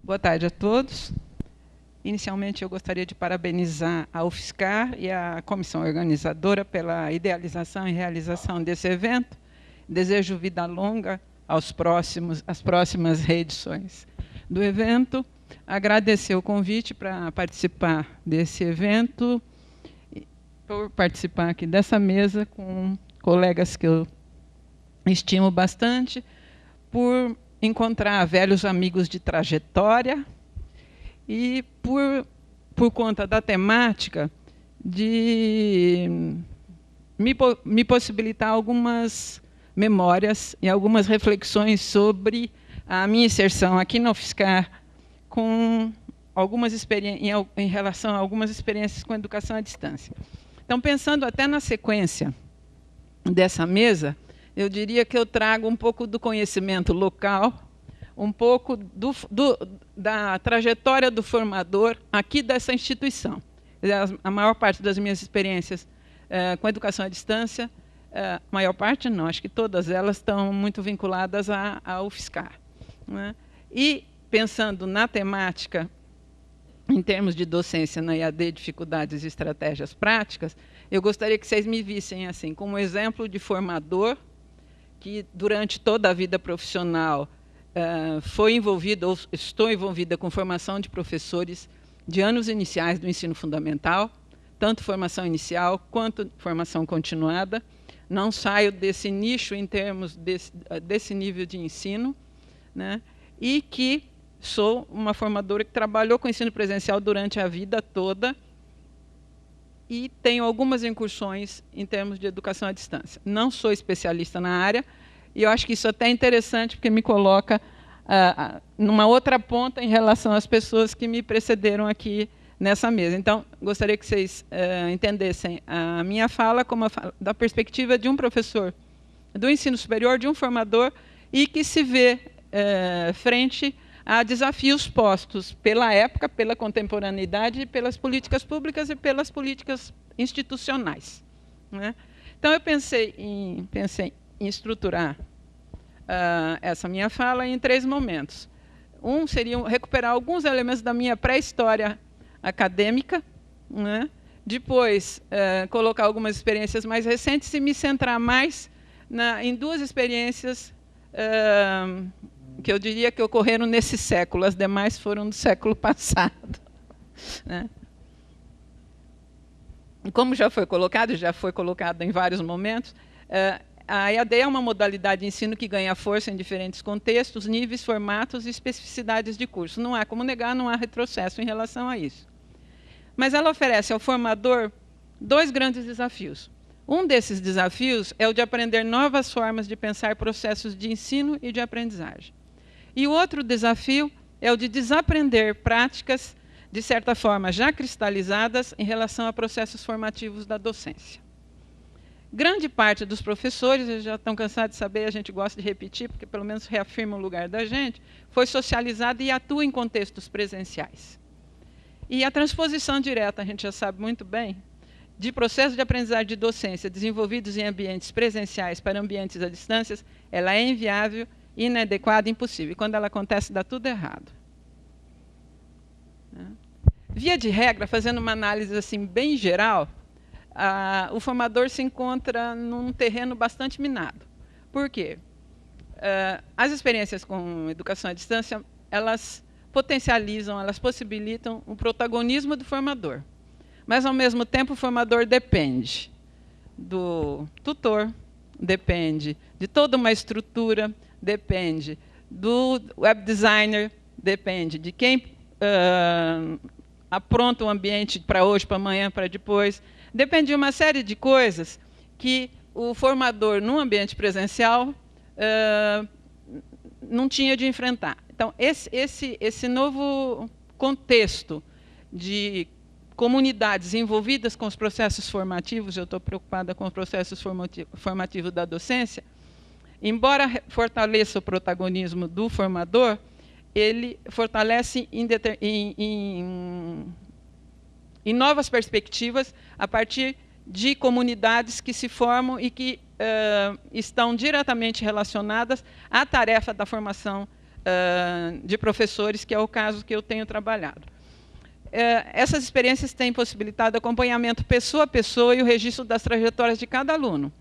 Boa tarde a todos. Inicialmente, eu gostaria de parabenizar a UFSCar e a comissão organizadora pela idealização e realização desse evento. Desejo vida longa às próximas reedições do evento. Agradecer o convite para participar desse evento, por participar aqui dessa mesa com colegas que eu estimo bastante, por encontrar velhos amigos de trajetória e por conta da temática de me possibilitar algumas memórias e algumas reflexões sobre a minha inserção aqui na UFSCar com em relação a algumas experiências com educação à distância. Então, pensando até na sequência dessa mesa, eu diria que eu trago um pouco do conhecimento local, um pouco da trajetória do formador aqui dessa instituição. A maior parte das minhas experiências com educação à distância, maior parte não, acho que todas elas estão muito vinculadas à UFSCar, né? E, pensando na temática, em termos de docência na EAD, dificuldades e estratégias práticas, eu gostaria que vocês me vissem assim, como exemplo de formador que, durante toda a vida profissional, foi envolvida, ou estou envolvida com formação de professores de anos iniciais do ensino fundamental, tanto formação inicial quanto formação continuada. Não saio desse nicho em termos desse nível de ensino, né? E que sou uma formadora que trabalhou com ensino presencial durante a vida toda e tenho algumas incursões em termos de educação à distância. Não sou especialista na área, e eu acho que isso até é interessante, porque me coloca numa outra ponta em relação às pessoas que me precederam aqui nessa mesa. Então, gostaria que vocês entendessem a minha fala como da perspectiva de um professor do ensino superior, de um formador, e que se vê frente a desafios postos pela época, pela contemporaneidade, pelas políticas públicas e pelas políticas institucionais, né? Então, eu pensei em estruturar essa minha fala em 3 momentos. Um seria recuperar alguns elementos da minha pré-história acadêmica, né? Depois, colocar algumas experiências mais recentes e me centrar mais em 2 experiências que eu diria que ocorreram nesse século, as demais foram do século passado, né? Como já foi colocado em vários momentos, a EAD é uma modalidade de ensino que ganha força em diferentes contextos, níveis, formatos e especificidades de curso. Não há como negar, não há retrocesso em relação a isso. Mas ela oferece ao formador 2 grandes desafios. Um desses desafios é o de aprender novas formas de pensar processos de ensino e de aprendizagem. E o outro desafio é o de desaprender práticas, de certa forma, já cristalizadas em relação a processos formativos da docência. Grande parte dos professores, eles já estão cansados de saber, a gente gosta de repetir, porque pelo menos reafirma o lugar da gente, foi socializado e atua em contextos presenciais. E a transposição direta, a gente já sabe muito bem, de processos de aprendizagem de docência desenvolvidos em ambientes presenciais para ambientes à distância, ela é inviável, inadequada, impossível. E quando ela acontece, dá tudo errado. Via de regra, fazendo uma análise assim bem geral, o formador se encontra num terreno bastante minado. Por quê? As experiências com educação à distância, elas potencializam, elas possibilitam o protagonismo do formador. Mas, ao mesmo tempo, o formador depende do tutor, depende de toda uma estrutura, depende do web designer, depende de quem apronta o ambiente para hoje, para amanhã, para depois. Depende de uma série de coisas que o formador, num ambiente presencial, não tinha de enfrentar. Então, esse novo contexto de comunidades envolvidas com os processos formativos, eu estou preocupada com os processos formativos da docência, embora fortaleça o protagonismo do formador, ele fortalece em novas perspectivas, a partir de comunidades que se formam e que estão diretamente relacionadas à tarefa da formação de professores, que é o caso que eu tenho trabalhado. Essas experiências têm possibilitado acompanhamento pessoa a pessoa e o registro das trajetórias de cada aluno,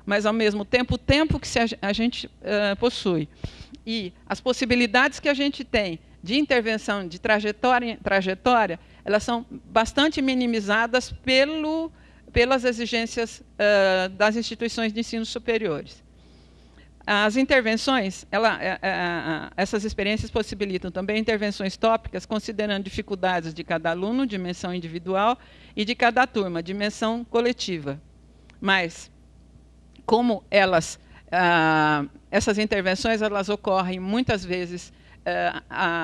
mas, ao mesmo tempo, o tempo que a gente possui e as possibilidades que a gente tem de intervenção de trajetória em trajetória, elas são bastante minimizadas pelas exigências das instituições de ensino superiores. As intervenções, essas experiências possibilitam também intervenções tópicas, considerando dificuldades de cada aluno, dimensão individual, e de cada turma, dimensão coletiva. Mas, como essas intervenções elas ocorrem muitas vezes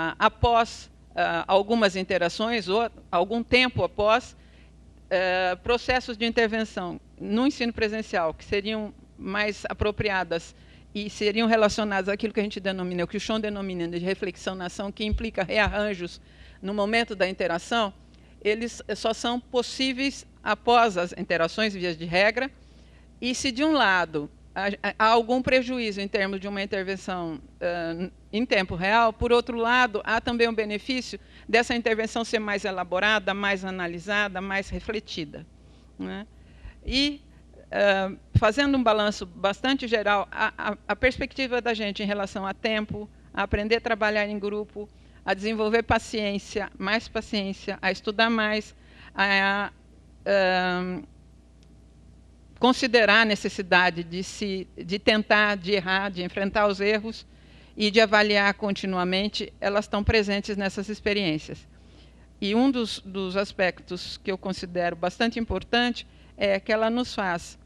após algumas interações, ou algum tempo após processos de intervenção no ensino presencial, que seriam mais apropriadas e seriam relacionados àquilo que a gente denomina, o que o Schön denomina de reflexão na ação, que implica rearranjos no momento da interação, eles só são possíveis após as interações, via de regra, e se, de um lado, há algum prejuízo em termos de uma intervenção em tempo real, por outro lado, há também um benefício dessa intervenção ser mais elaborada, mais analisada, mais refletida, né? E, fazendo um balanço bastante geral, a perspectiva da gente em relação a tempo, a aprender a trabalhar em grupo, a desenvolver paciência, a estudar mais, a considerar a necessidade de tentar, de errar, de enfrentar os erros e de avaliar continuamente, elas estão presentes nessas experiências. E um dos aspectos que eu considero bastante importante é que ela nos faz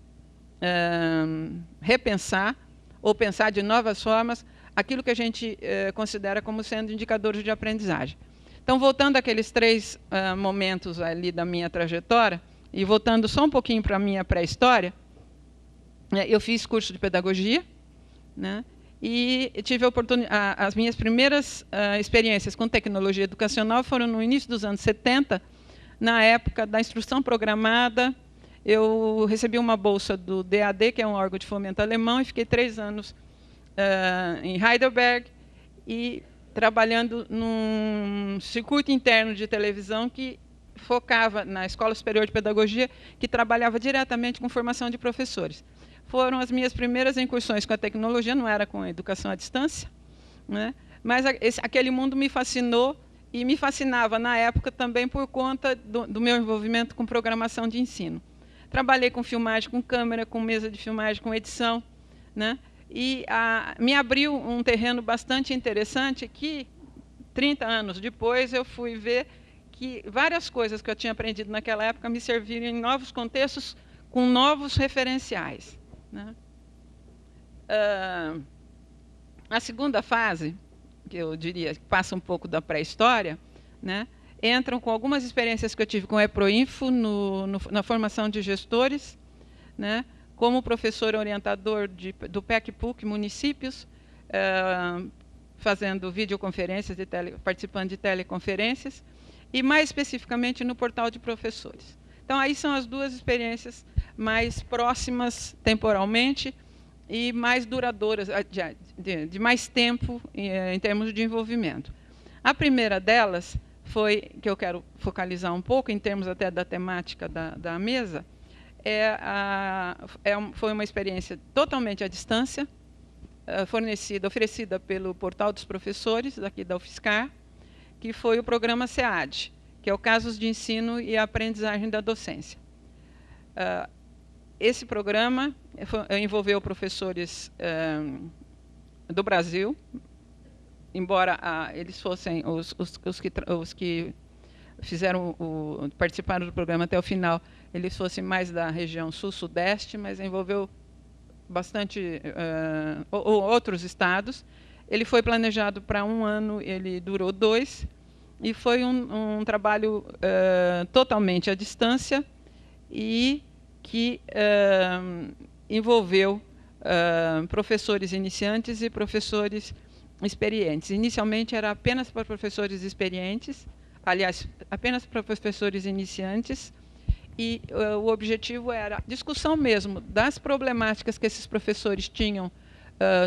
repensar ou pensar de novas formas aquilo que a gente considera como sendo indicadores de aprendizagem. Então, voltando àqueles 3 momentos ali da minha trajetória, e voltando só um pouquinho para a minha pré-história, eu fiz curso de pedagogia, né, e tive a oportunidade, as minhas primeiras experiências com tecnologia educacional foram no início dos anos 70, na época da instrução programada. Eu recebi uma bolsa do DAD, que é um órgão de fomento alemão, e fiquei 3 anos em Heidelberg, e trabalhando num circuito interno de televisão que focava na Escola Superior de Pedagogia, que trabalhava diretamente com formação de professores. Foram as minhas primeiras incursões com a tecnologia, não era com a educação à distância, né? Mas aquele mundo me fascinou, e me fascinava na época também por conta do meu envolvimento com programação de ensino. Trabalhei com filmagem, com câmera, com mesa de filmagem, com edição, né? E me abriu um terreno bastante interessante que, 30 anos depois, eu fui ver que várias coisas que eu tinha aprendido naquela época me serviram em novos contextos, com novos referenciais, né? A segunda fase, que eu diria que passa um pouco da pré-história, né, entram com algumas experiências que eu tive com o EPROINFO na formação de gestores, né, como professor orientador do PEC-PUC municípios, fazendo videoconferências, participando de teleconferências, e mais especificamente no portal de professores. Então, aí são as 2 experiências mais próximas temporalmente e mais duradouras, de mais tempo em termos de envolvimento. A primeira delas foi, que eu quero focalizar um pouco, em termos até da temática da mesa, foi uma experiência totalmente à distância, oferecida pelo Portal dos Professores, aqui da UFSCar, que foi o programa SEAD, que é o Casos de Ensino e Aprendizagem da Docência. Esse programa envolveu professores do Brasil, embora eles fossem os que participaram do programa até o final, eles fossem mais da região sul-sudeste, mas envolveu bastante outros estados. Ele foi planejado para 1 ano, ele durou 2, e foi um trabalho totalmente à distância e que envolveu professores iniciantes e professores experientes. Inicialmente era apenas para professores experientes, aliás, apenas para professores iniciantes, e o objetivo era a discussão mesmo das problemáticas que esses professores tinham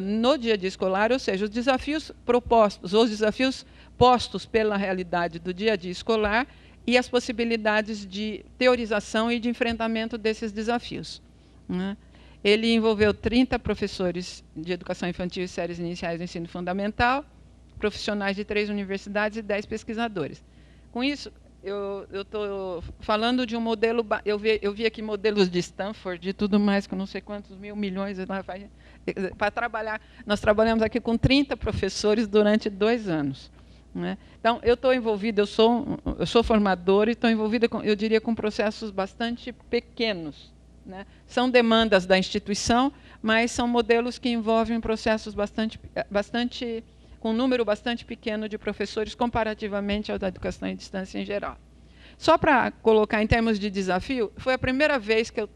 no dia a dia escolar, ou seja, os desafios propostos, os desafios postos pela realidade do dia a dia escolar e as possibilidades de teorização e de enfrentamento desses desafios, né? Ele envolveu 30 professores de educação infantil e séries iniciais do ensino fundamental, profissionais de 3 universidades e 10 pesquisadores. Com isso, eu estou falando de um modelo, eu vi aqui modelos de Stanford, de tudo mais, com não sei quantos mil milhões, para trabalhar. Nós trabalhamos aqui com 30 professores durante 2 anos. Né? Então, eu estou envolvida, eu sou formadora e estou envolvida, eu diria, com processos bastante pequenos, né? São demandas da instituição, mas são modelos que envolvem processos com um número bastante pequeno de professores, comparativamente ao da educação em distância em geral. Só para colocar em termos de desafio, foi a primeira vez que eu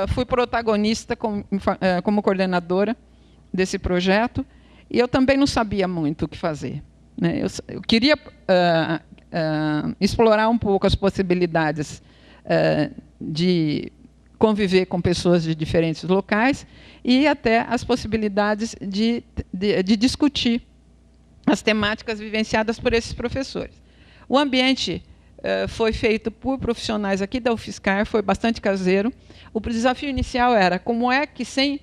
fui protagonista como coordenadora desse projeto, e eu também não sabia muito o que fazer, né? Eu queria explorar um pouco as possibilidades de conviver com pessoas de diferentes locais e até as possibilidades de discutir as temáticas vivenciadas por esses professores. O ambiente foi feito por profissionais aqui da UFSCar, foi bastante caseiro. O desafio inicial era como é que, sem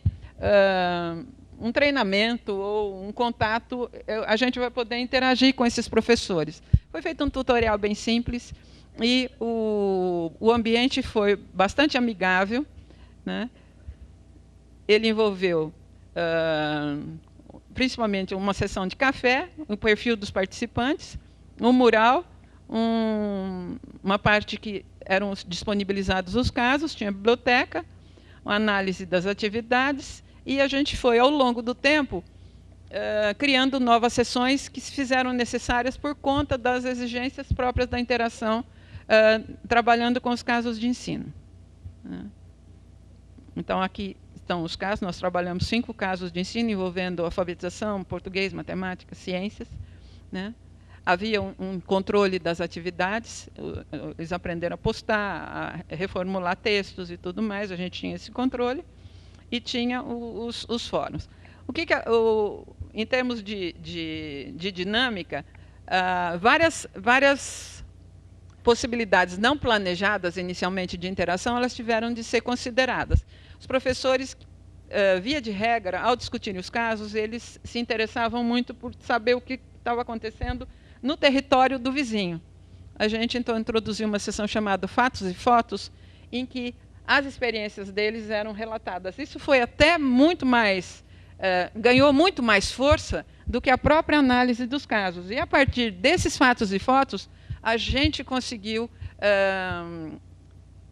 um treinamento ou um contato, a gente vai poder interagir com esses professores. Foi feito um tutorial bem simples e o ambiente foi bastante amigável, né? Ele envolveu principalmente uma sessão de café, o perfil dos participantes, um mural, uma parte que eram disponibilizados os casos, tinha biblioteca, uma análise das atividades, e a gente foi, ao longo do tempo, criando novas sessões que se fizeram necessárias por conta das exigências próprias da interação, trabalhando com os casos de ensino, né? Então, aqui estão os casos, nós trabalhamos 5 casos de ensino envolvendo alfabetização, português, matemática, ciências, né? Havia um controle das atividades, eles aprenderam a postar, a reformular textos e tudo mais, a gente tinha esse controle, e tinha os fóruns. Em termos de dinâmica, várias possibilidades não planejadas inicialmente de interação, elas tiveram de ser consideradas. Os professores, via de regra, ao discutirem os casos, eles se interessavam muito por saber o que estava acontecendo no território do vizinho. A gente, então, introduziu uma sessão chamada Fatos e Fotos, em que as experiências deles eram relatadas. Isso foi até muito mais, ganhou muito mais força do que a própria análise dos casos. E, a partir desses fatos e fotos, a gente conseguiu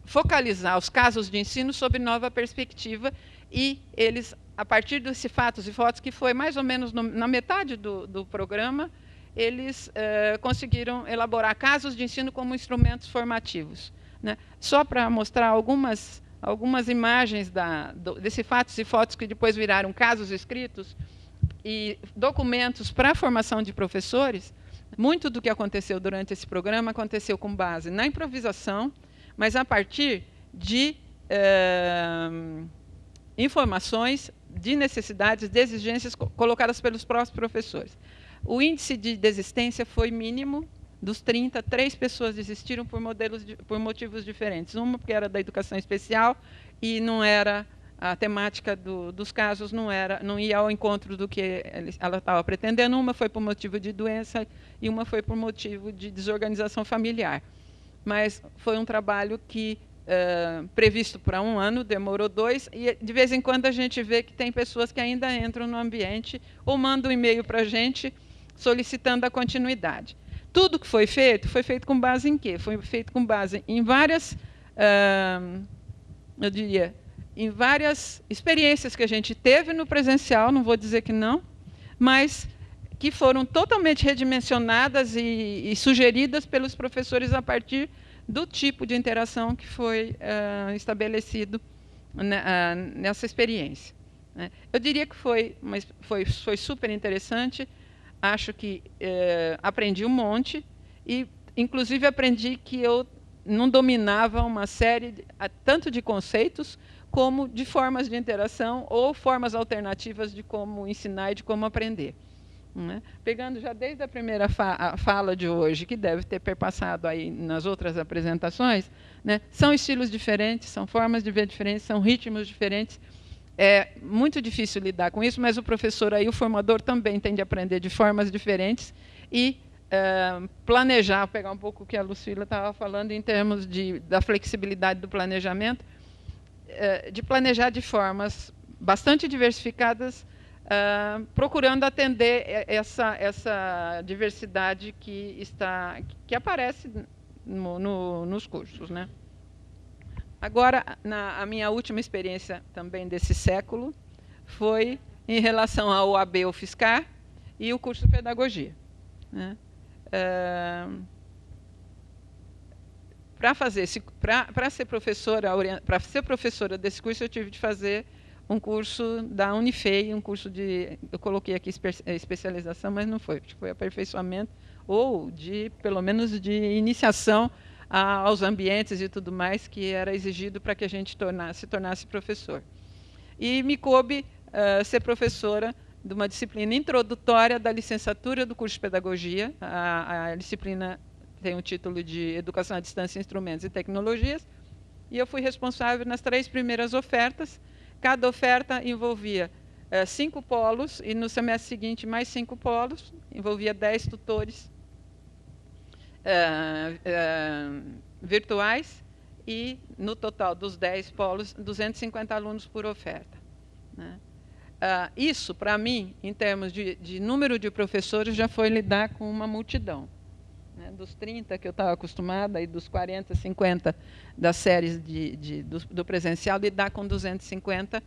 focalizar os casos de ensino sob nova perspectiva, e eles, a partir desses fatos e fotos, que foi mais ou menos na metade do programa, eles conseguiram elaborar casos de ensino como instrumentos formativos, né? Só para mostrar algumas imagens desses fatos e fotos que depois viraram casos escritos e documentos para a formação de professores. Muito do que aconteceu durante esse programa aconteceu com base na improvisação, mas a partir de informações, de necessidades, de exigências colocadas pelos próprios professores. O índice de desistência foi mínimo. Dos 30, 3 pessoas desistiram por motivos diferentes. Uma porque era da educação especial e não era a temática dos casos, não ia ao encontro do que ela estava pretendendo. Uma foi por motivo de doença e uma foi por motivo de desorganização familiar. Mas foi um trabalho que, previsto para 1 ano, demorou 2, e de vez em quando a gente vê que tem pessoas que ainda entram no ambiente ou mandam um e-mail para a gente solicitando a continuidade. Tudo que foi feito com base em quê? Foi feito com base em várias, eu diria, em várias experiências que a gente teve no presencial, não vou dizer que não, mas que foram totalmente redimensionadas e sugeridas pelos professores a partir do tipo de interação que foi estabelecido nessa experiência, né? Eu diria que foi super interessante. Acho que aprendi um monte e, inclusive, aprendi que eu não dominava uma série tanto de conceitos como de formas de interação ou formas alternativas de como ensinar e de como aprender. Né? Pegando já desde a primeira fala de hoje, que deve ter perpassado aí nas outras apresentações, né? São estilos diferentes, são formas de ver diferentes, são ritmos diferentes. É muito difícil lidar com isso, mas o professor aí, o formador, também tem de aprender de formas diferentes e planejar, pegar um pouco o que a Lucila estava falando em termos da flexibilidade do planejamento, de planejar de formas bastante diversificadas, procurando atender essa diversidade que aparece nos cursos, né? Agora, a minha última experiência também desse século foi em relação ao OAB UFSCar e o curso de pedagogia, né? Para ser professora desse curso, eu tive de fazer um curso da Unifei, um curso eu coloquei aqui especialização, mas não foi, foi aperfeiçoamento ou pelo menos de iniciação aos ambientes e tudo mais que era exigido para que a gente se tornasse professor. E me coube ser professora de uma disciplina introdutória da licenciatura do curso de pedagogia. A disciplina tem o título de Educação à Distância, Instrumentos e Tecnologias, e eu fui responsável nas 3 primeiras ofertas. Cada oferta envolvia 5 polos, e no semestre seguinte mais 5 polos, envolvia 10 tutores virtuais, e no total dos 10 polos, 250 alunos por oferta, né? Isso, para mim, em termos de número de professores, já foi lidar com uma multidão, né? Dos 30 que eu estava acostumada, e dos 40, 50 das séries do presencial, lidar com 250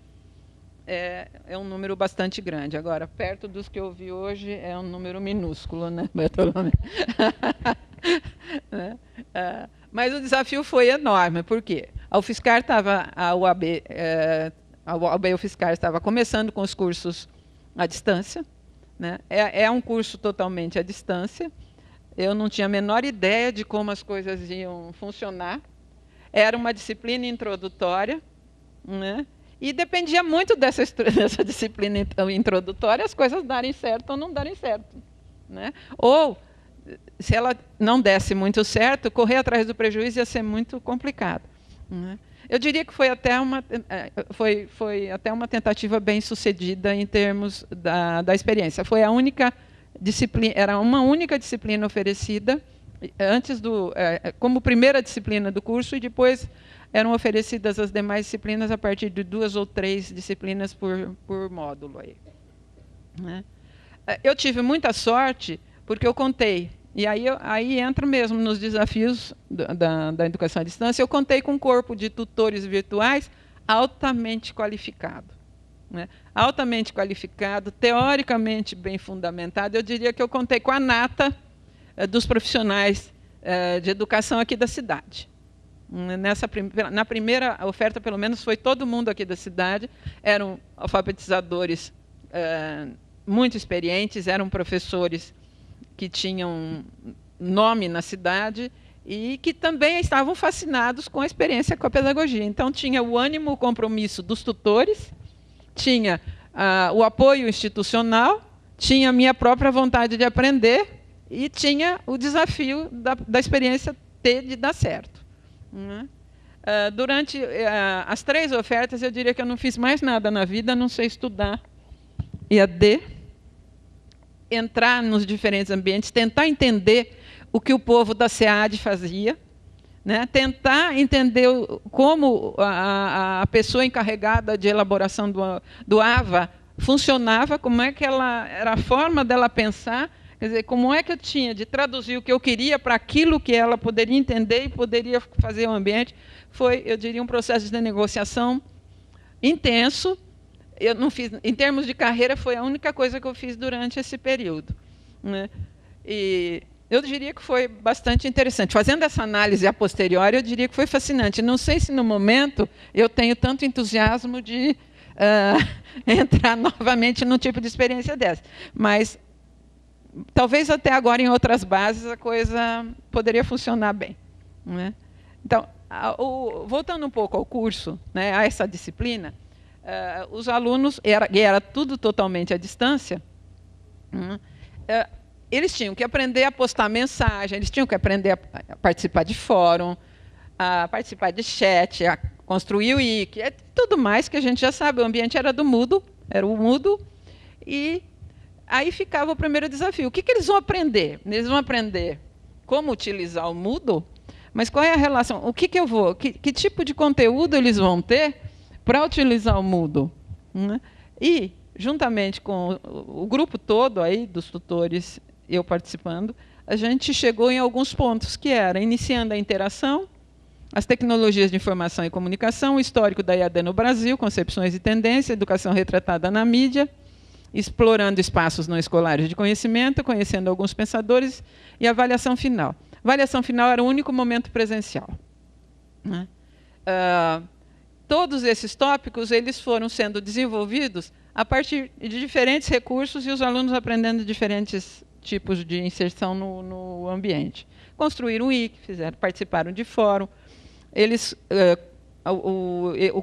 é um número bastante grande. Agora, perto dos que eu vi hoje, é um número minúsculo, né, Bartolomé? Mas o desafio foi enorme, porque a UFSCar estava, a UAB UFSCar estava começando com os cursos à distância, né? É um curso totalmente à distância. Eu não tinha a menor ideia de como as coisas iam funcionar. Era uma disciplina introdutória, né? E dependia muito dessa disciplina introdutória as coisas darem certo ou não darem certo, né? Ou, se ela não desse muito certo, correr atrás do prejuízo ia ser muito complicado, né? Eu diria que foi até uma tentativa bem sucedida em termos da experiência. Foi a única disciplina, era uma única disciplina oferecida antes como primeira disciplina do curso, e depois eram oferecidas as demais disciplinas a partir de 2 ou 3 disciplinas por módulo aí, né? Eu tive muita sorte porque eu contei, e aí entra mesmo nos desafios da educação à distância. Eu contei com um corpo de tutores virtuais altamente qualificado, né? Altamente qualificado, teoricamente bem fundamentado. Eu diria que eu contei com a nata dos profissionais de educação aqui da cidade. Na primeira oferta, pelo menos, foi todo mundo aqui da cidade. Eram alfabetizadores muito experientes, eram professores que tinham nome na cidade e que também estavam fascinados com a experiência com a pedagogia. Então, tinha o ânimo, o compromisso dos tutores, tinha o apoio institucional, tinha a minha própria vontade de aprender e tinha o desafio da experiência ter de dar certo, né? Durante as 3 ofertas, eu diria que eu não fiz mais nada na vida, a não sei estudar EAD, entrar nos diferentes ambientes, tentar entender o que o povo da SEAD fazia, né? Tentar entender como a pessoa encarregada de elaboração do AVA funcionava, como é que era a forma dela pensar, quer dizer, como é que eu tinha de traduzir o que eu queria para aquilo que ela poderia entender e poderia fazer o ambiente. Foi, eu diria, um processo de negociação intenso. Eu não fiz, em termos de carreira, foi a única coisa que eu fiz durante esse período, né? E eu diria que foi bastante interessante. Fazendo essa análise a posteriori, eu diria que foi fascinante. Não sei se, no momento, eu tenho tanto entusiasmo de entrar novamente num tipo de experiência dessa. Mas, talvez até agora, em outras bases, a coisa poderia funcionar bem, né? Então, Voltando um pouco ao curso, né, a essa disciplina, os alunos, era tudo totalmente à distância, eles tinham que aprender a postar mensagem, eles tinham que aprender a participar de fórum, a participar de chat, a construir o wiki, tudo mais que a gente já sabe. O ambiente era era o Moodle, e aí ficava o primeiro desafio. O que eles vão aprender? Eles vão aprender como utilizar o Moodle, mas qual é a relação? Que tipo de conteúdo eles vão ter para utilizar o Moodle? Né? E, juntamente com o grupo todo aí dos tutores, eu participando, a gente chegou em alguns pontos, que era iniciando a interação, as tecnologias de informação e comunicação, o histórico da EAD no Brasil, concepções e tendências, educação retratada na mídia, explorando espaços não escolares de conhecimento, conhecendo alguns pensadores, e avaliação final. A avaliação final era o único momento presencial. Né? Todos esses tópicos eles foram sendo desenvolvidos a partir de diferentes recursos e os alunos aprendendo diferentes tipos de inserção no ambiente. Construíram um wiki, participaram de fórum. Eles,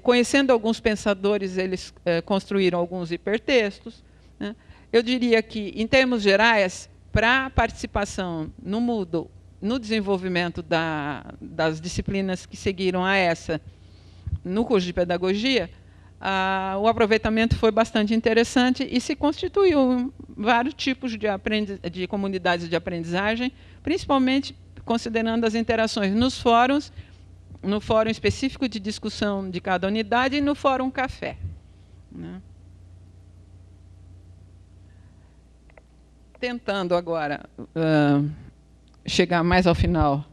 conhecendo alguns pensadores, eles construíram alguns hipertextos. Né? Eu diria que, em termos gerais, para a participação no Moodle, no desenvolvimento das disciplinas que seguiram a essa, no curso de pedagogia, o aproveitamento foi bastante interessante e se constituiu vários tipos de comunidades de aprendizagem, principalmente considerando as interações nos fóruns, no fórum específico de discussão de cada unidade e no fórum café. Né? Tentando agora chegar mais ao final,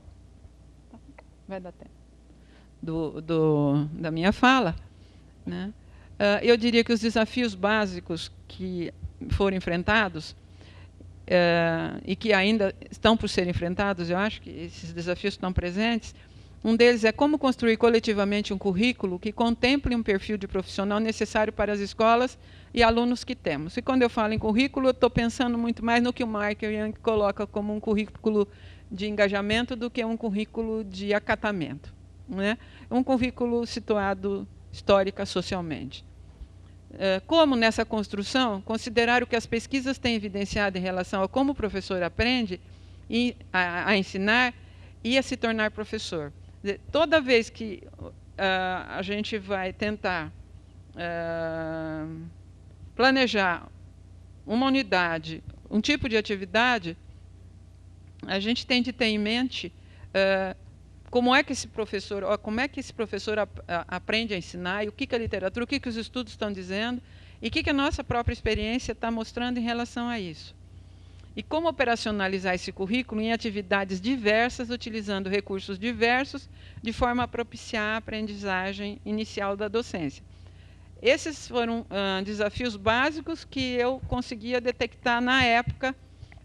vai dar tempo, da minha fala, né? Eu diria que os desafios básicos que foram enfrentados e que ainda estão por ser enfrentados, eu acho que esses desafios estão presentes. Um deles é como construir coletivamente um currículo que contemple um perfil de profissional necessário para as escolas e alunos que temos. E quando eu falo em currículo, eu estou pensando muito mais no que o Michael Young coloca como um currículo de engajamento do que um currículo de acatamento. Né? Um currículo situado histórica, socialmente. Como, nessa construção, considerar o que as pesquisas têm evidenciado em relação a como o professor aprende a ensinar e a se tornar professor. Toda vez que a gente vai tentar planejar uma unidade, um tipo de atividade, a gente tem de ter em mente como é que esse professor aprende a ensinar, e o que a literatura, o que os estudos estão dizendo, e o que a nossa própria experiência está mostrando em relação a isso. E como operacionalizar esse currículo em atividades diversas, utilizando recursos diversos, de forma a propiciar a aprendizagem inicial da docência. Esses foram desafios básicos que eu conseguia detectar na época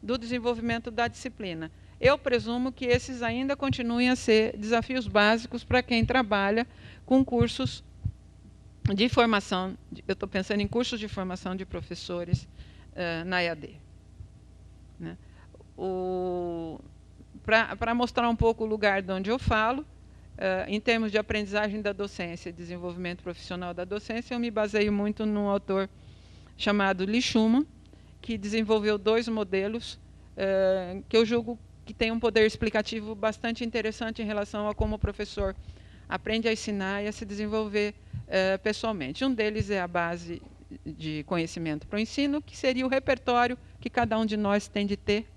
do desenvolvimento da disciplina. Eu presumo que esses ainda continuem a ser desafios básicos para quem trabalha com cursos de formação. Eu estou pensando em cursos de formação de professores na EAD. Né? Para mostrar um pouco o lugar de onde eu falo, em termos de aprendizagem da docência e desenvolvimento profissional da docência, eu me baseio muito num autor chamado Lee Schumann, que desenvolveu 2 modelos que eu julgo que tem um poder explicativo bastante interessante em relação a como o professor aprende a ensinar e a se desenvolver pessoalmente. Um deles é a base de conhecimento para o ensino, que seria o repertório que cada um de nós tem de ter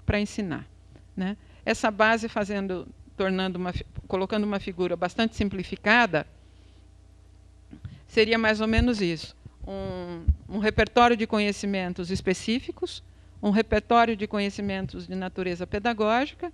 para ensinar. Né? Essa base, colocando uma figura bastante simplificada, seria mais ou menos isso. Um repertório de conhecimentos específicos, um repertório de conhecimentos de natureza pedagógica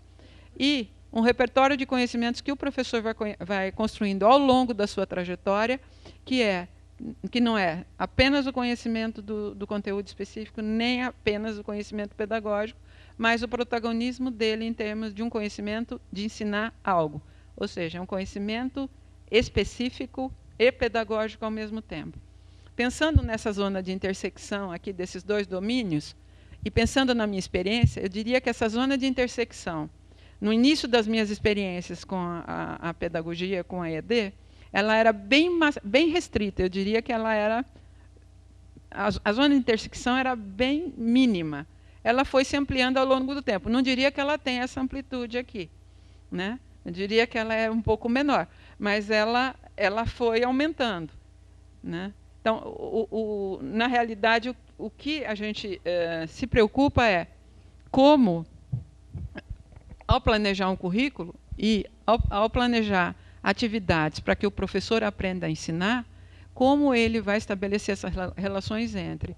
e um repertório de conhecimentos que o professor vai construindo ao longo da sua trajetória, que não é apenas o conhecimento do conteúdo específico, nem apenas o conhecimento pedagógico, mas o protagonismo dele em termos de um conhecimento de ensinar algo. Ou seja, é um conhecimento específico e pedagógico ao mesmo tempo. Pensando nessa zona de intersecção aqui desses 2 domínios, e pensando na minha experiência, eu diria que essa zona de intersecção no início das minhas experiências com a pedagogia, com a EAD, ela era bem restrita. Eu diria que ela era... A zona de intersecção era bem mínima. Ela foi se ampliando ao longo do tempo. Não diria que ela tem essa amplitude aqui, né? Eu diria que ela é um pouco menor, mas ela foi aumentando, né? Então, na realidade, o que a gente se preocupa é como, ao planejar um currículo e ao planejar atividades para que o professor aprenda a ensinar, como ele vai estabelecer essas relações entre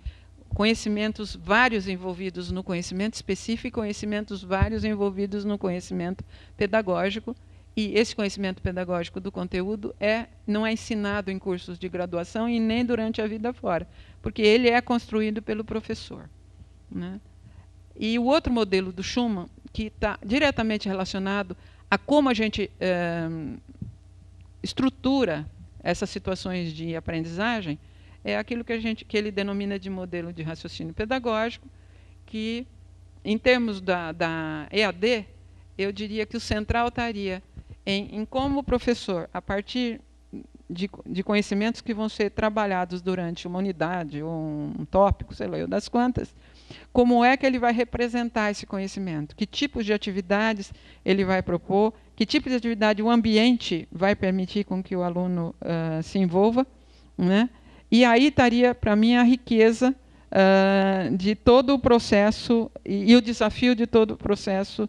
conhecimentos vários envolvidos no conhecimento específico e conhecimentos vários envolvidos no conhecimento pedagógico. E esse conhecimento pedagógico do conteúdo não é ensinado em cursos de graduação e nem durante a vida fora, porque ele é construído pelo professor, né? E o outro modelo do Schumann, que está diretamente relacionado a como a gente estrutura essas situações de aprendizagem, é aquilo que ele denomina de modelo de raciocínio pedagógico, que, em termos da EAD, eu diria que o central estaria em como o professor, a partir de conhecimentos que vão ser trabalhados durante uma unidade, ou um tópico, sei lá, eu das quantas, como é que ele vai representar esse conhecimento, que tipos de atividades ele vai propor, que tipo de atividade o ambiente vai permitir com que o aluno se envolva, né? E aí estaria, para mim, a riqueza de todo o processo e o desafio de todo o processo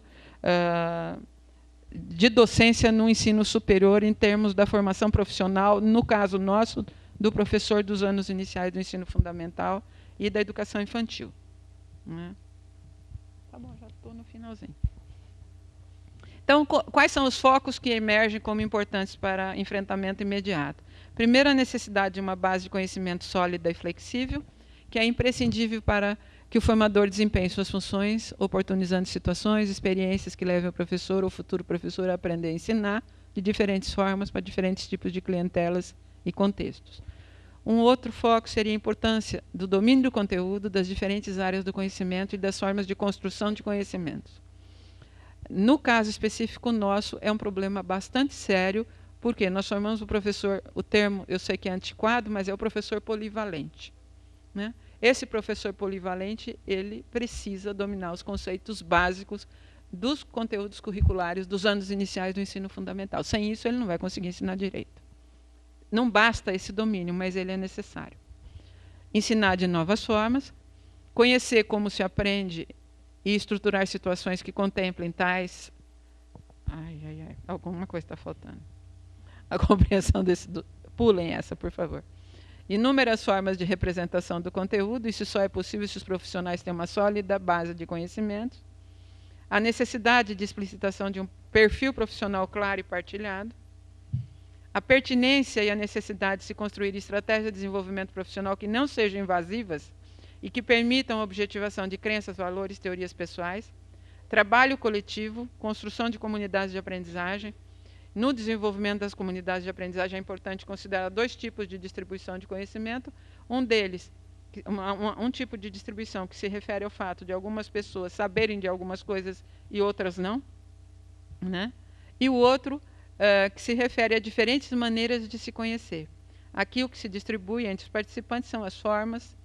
de docência no ensino superior, em termos da formação profissional, no caso nosso, do professor dos anos iniciais do ensino fundamental e da educação infantil, né? Tá bom, já estou no finalzinho. Então, quais são os focos que emergem como importantes para enfrentamento imediato? Primeiro, a necessidade de uma base de conhecimento sólida e flexível, que é imprescindível para que o formador desempenhe suas funções, oportunizando situações, experiências que levem o professor ou futuro professor a aprender a ensinar de diferentes formas para diferentes tipos de clientelas e contextos. Um outro foco seria a importância do domínio do conteúdo, das diferentes áreas do conhecimento e das formas de construção de conhecimentos. No caso específico nosso, é um problema bastante sério, porque nós formamos o professor, o termo eu sei que é antiquado, mas é o professor polivalente, né? Esse professor polivalente, ele precisa dominar os conceitos básicos dos conteúdos curriculares dos anos iniciais do ensino fundamental. Sem isso, ele não vai conseguir ensinar direito. Não basta esse domínio, mas ele é necessário. Ensinar de novas formas, conhecer como se aprende e estruturar situações que contemplem tais... alguma coisa está faltando. A compreensão desse... Pulem essa, por favor. Inúmeras formas de representação do conteúdo, isso só é possível se os profissionais têm uma sólida base de conhecimentos. A necessidade de explicitação de um perfil profissional claro e partilhado. A pertinência e a necessidade de se construir estratégias de desenvolvimento profissional que não sejam invasivas e que permitam a objetivação de crenças, valores, teorias pessoais. Trabalho coletivo, construção de comunidades de aprendizagem. No desenvolvimento das comunidades de aprendizagem é importante considerar dois tipos de distribuição de conhecimento. Um deles, um tipo de distribuição que se refere ao fato de algumas pessoas saberem de algumas coisas e outras não, né? E o outro, que se refere a diferentes maneiras de se conhecer. Aqui o que se distribui entre os participantes são as formas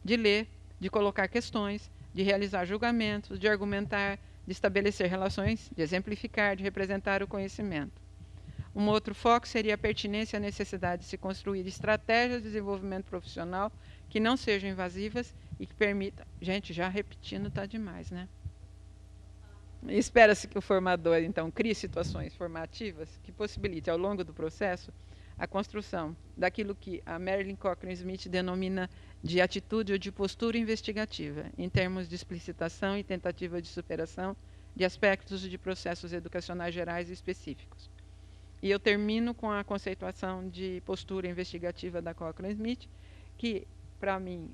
de ler, de colocar questões, de realizar julgamentos, de argumentar, de estabelecer relações, de exemplificar, de representar o conhecimento. Um outro foco seria a pertinência e a necessidade de se construir estratégias de desenvolvimento profissional que não sejam invasivas e que permitam... Gente, já repetindo está demais, né? Espera-se que o formador, então, crie situações formativas que possibilitem, ao longo do processo, a construção daquilo que a Marilyn Cochrane Smith denomina de atitude ou de postura investigativa, em termos de explicitação e tentativa de superação de aspectos de processos educacionais gerais e específicos. E eu termino com a conceituação de postura investigativa da Cochrane Smith, que, para mim,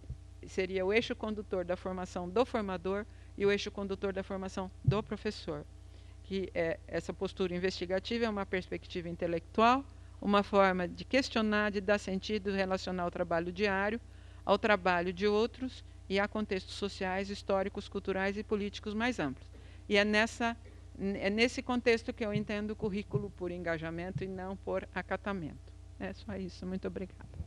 seria o eixo condutor da formação do formador e o eixo condutor da formação do professor. Que essa postura investigativa é uma perspectiva intelectual, uma forma de questionar, de dar sentido, relacionar ao trabalho diário, ao trabalho de outros e a contextos sociais, históricos, culturais e políticos mais amplos. E é É nesse contexto que eu entendo o currículo por engajamento e não por acatamento. É só isso. Muito obrigada.